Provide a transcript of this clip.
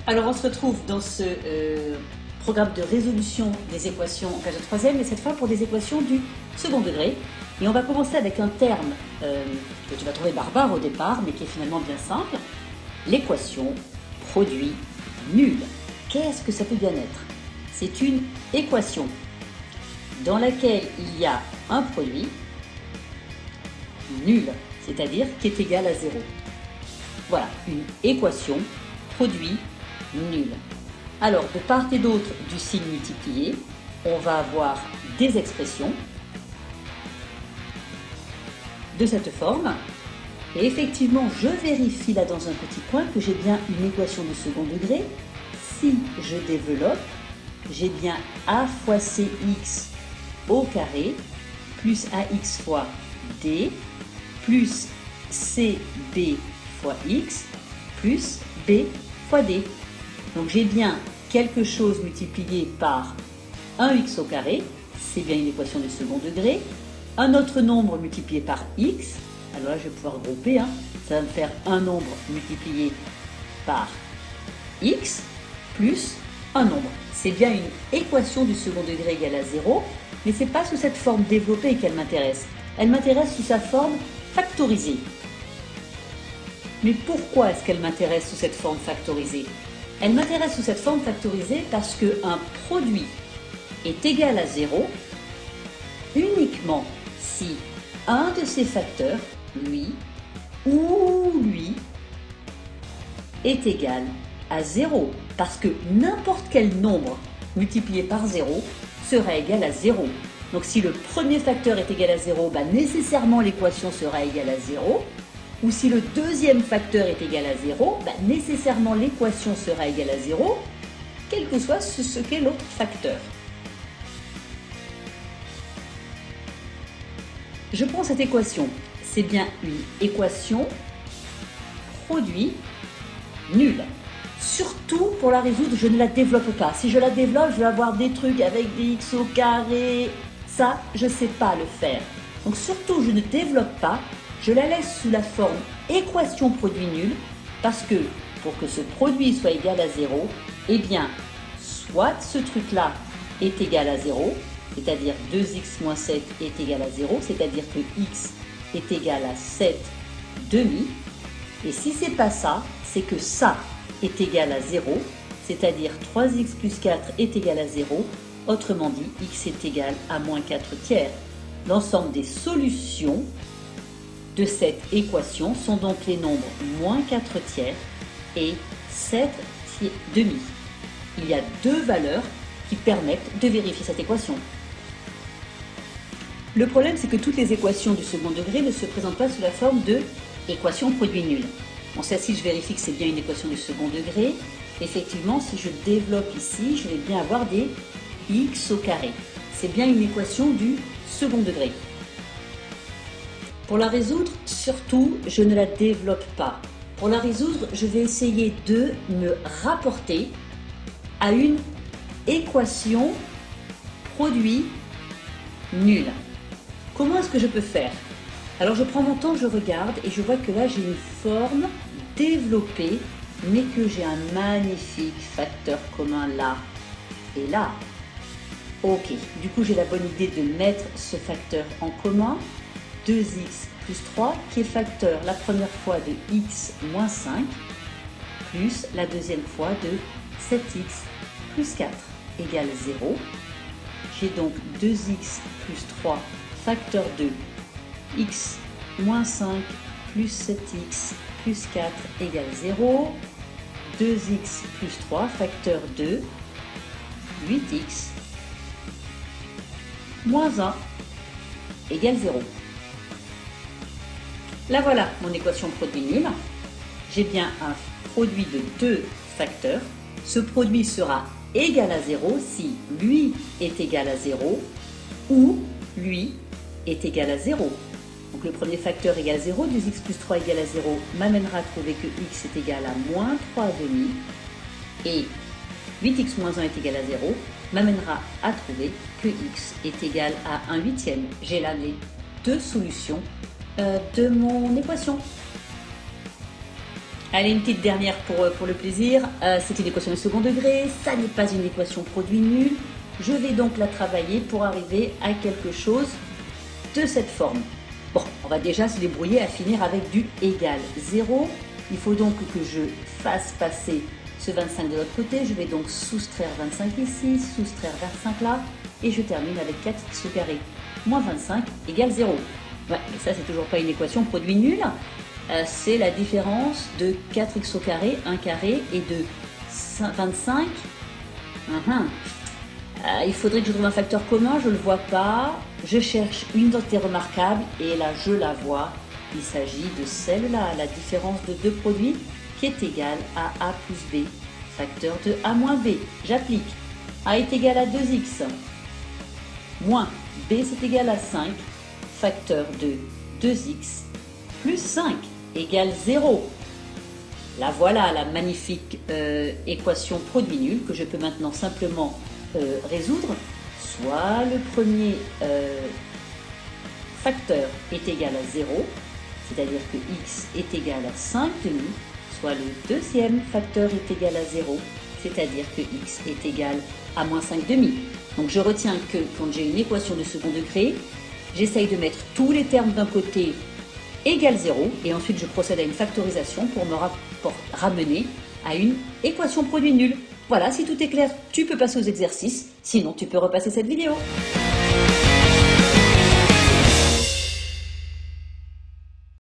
Alors on se retrouve dans ce programme de résolution des équations en classe de troisième, et cette fois pour des équations du second degré. Et on va commencer avec un terme que tu vas trouver barbare au départ, mais qui est finalement bien simple. L'équation produit nul. Qu'est-ce que ça peut bien être? C'est une équation dans laquelle il y a un produit nul, c'est-à-dire qui est égal à 0. Voilà, une équation produit nul. Alors, de part et d'autre du signe multiplié, on va avoir des expressions de cette forme. Et effectivement, je vérifie là dans un petit coin que j'ai bien une équation de second degré. Si je développe, j'ai bien a fois cx au carré plus ax fois d plus cb fois x plus b fois d. Donc j'ai bien quelque chose multiplié par 1x au carré, c'est bien une équation de second degré. Un autre nombre multiplié par x, alors là je vais pouvoir grouper, ça va me faire un nombre multiplié par x plus un nombre. C'est bien une équation du second degré égale à 0, mais ce n'est pas sous cette forme développée qu'elle m'intéresse. Elle m'intéresse sous sa forme factorisée. Mais pourquoi est-ce qu'elle m'intéresse sous cette forme factorisée? Elle m'intéresse sous cette forme factorisée parce qu'un produit est égal à 0 uniquement si un de ces facteurs, lui ou lui, est égal à 0. Parce que n'importe quel nombre multiplié par 0 sera égal à 0. Donc si le premier facteur est égal à 0, nécessairement l'équation sera égale à 0. Ou si le deuxième facteur est égal à 0, nécessairement l'équation sera égale à 0, quel que soit ce qu'est l'autre facteur. Je prends cette équation, c'est bien une équation produit nul. Surtout pour la résoudre, je ne la développe pas. Si je la développe, je vais avoir des trucs avec des x au carré. Ça, je ne sais pas le faire. Donc surtout, je ne développe pas. Je la laisse sous la forme équation produit nul parce que pour que ce produit soit égal à 0, eh bien, soit ce truc-là est égal à 0, c'est-à-dire 2x moins 7 est égal à 0, c'est-à-dire que x est égal à 7 demi. Et si c'est pas ça, c'est que ça est égal à 0, c'est-à-dire 3x plus 4 est égal à 0, autrement dit, x est égal à moins 4 tiers. L'ensemble des solutions de cette équation sont donc les nombres moins 4 tiers et 7 demi. Il y a deux valeurs qui permettent de vérifier cette équation. Le problème, c'est que toutes les équations du second degré ne se présentent pas sous la forme de équation produit nul. Bon, celle-ci, je vérifie que c'est bien une équation du second degré. Effectivement, si je développe ici, je vais bien avoir des x au carré. C'est bien une équation du second degré. Pour la résoudre, surtout, je ne la développe pas. Pour la résoudre, je vais essayer de me rapporter à une équation produit nul. Comment est-ce que je peux faire? Alors je prends mon temps, je regarde et je vois que là j'ai une forme développée, mais que j'ai un magnifique facteur commun là et là. Ok, du coup j'ai la bonne idée de mettre ce facteur en commun. 2x plus 3 qui est facteur la première fois de x moins 5 plus la deuxième fois de 7x plus 4 égale 0. J'ai donc 2x plus 3 facteur de x moins 5 plus 7x plus 4 égale 0. 2x plus 3 facteur de 8x moins 1 égale 0. Là voilà mon équation produit nul. J'ai bien un produit de deux facteurs. Ce produit sera égal à 0 si lui est égal à 0 ou lui est égal à 0. Donc le premier facteur égale 0, 2x plus 3 égale à 0 m'amènera à trouver que x est égal à moins 3 demi et 8x moins 1 est égal à 0 m'amènera à trouver que x est égal à 1 huitième. J'ai là les deux solutions de mon équation. Allez, une petite dernière pour le plaisir. C'est une équation de second degré, ça n'est pas une équation produit nul. Je vais donc la travailler pour arriver à quelque chose de cette forme. Bon, on va déjà se débrouiller à finir avec du égal 0. Il faut donc que je fasse passer ce 25 de l'autre côté. Je vais donc soustraire 25 ici, soustraire 25 là, et je termine avec 4x au carré moins 25 égale 0. Ouais, mais ça, c'est toujours pas une équation produit nul. C'est la différence de 4x au carré, 1 carré, et de 25. Il faudrait que je trouve un facteur commun, je ne le vois pas. Je cherche une unité remarquable, et là, je la vois. Il s'agit de celle-là, la différence de deux produits, qui est égale à a plus b, facteur de a moins b. J'applique. A est égal à 2x, moins b c'est égal à 5, facteur de 2x, plus 5 égale 0. La voilà, la magnifique équation produit nul que je peux maintenant simplement résoudre. Soit le premier facteur est égal à 0, c'est-à-dire que x est égal à 5 demi, soit le deuxième facteur est égal à 0, c'est-à-dire que x est égal à moins 5 demi. Donc je retiens que quand j'ai une équation de second degré, j'essaye de mettre tous les termes d'un côté égale 0 et ensuite je procède à une factorisation pour me ramener à une équation produit nul. Voilà, si tout est clair, tu peux passer aux exercices, sinon tu peux repasser cette vidéo.